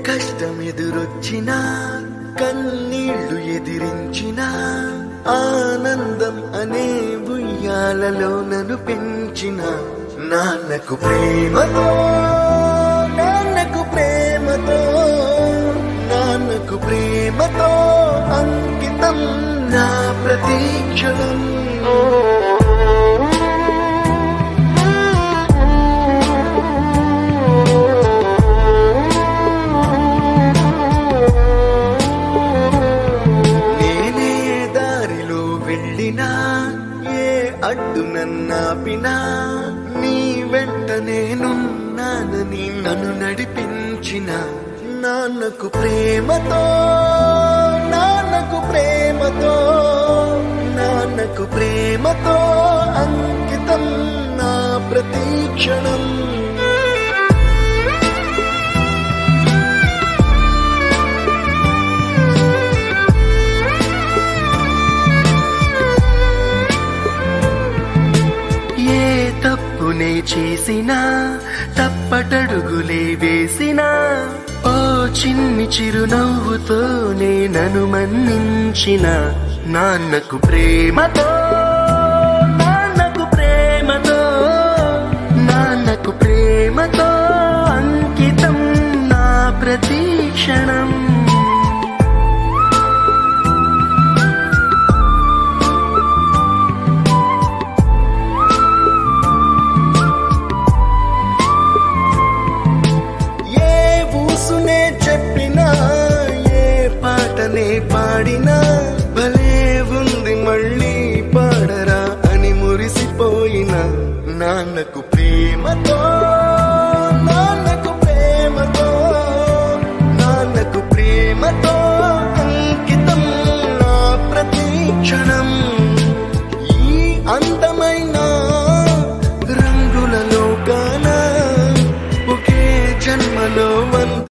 కష్టమెదురొచ్చినా కన్నీళ్లు ఎదిరించినా ఆనందం అనే ఉయ్యాలలో నన్ను పెంచిన నాన్నకు ప్రేమతో నాన్నకు ప్రేమతో నాన్నకు ప్రేమతో అంకితం నా ప్రతీక్షణం. ఏ అడ్డు నన్నాపినా నీ వెంట నేనున్నానని నన్ను నడిపించిన నాన్నకు ప్రేమతో నాన్నకు ప్రేమతో నాన్నకు ప్రేమతో అంకితం నా ప్రతీక్షణం. తప్పునే చేసినా తప్పటడుగులే వేసినా ఓ చిన్ని చిరునవ్వుతోనే నన్ను మన్నించిన నాన్నకు ప్రేమతో నాన్నకు ప్రేమతో నాన్నకు ప్రేమతో అంకితం నా ప్రతీక్షణం. చెప్పినా ఏ పాటనే పాడినా భలే ఉంది మళ్ళీ పాడరా అని మురిసిపోయిన నాన్నకు ప్రేమతో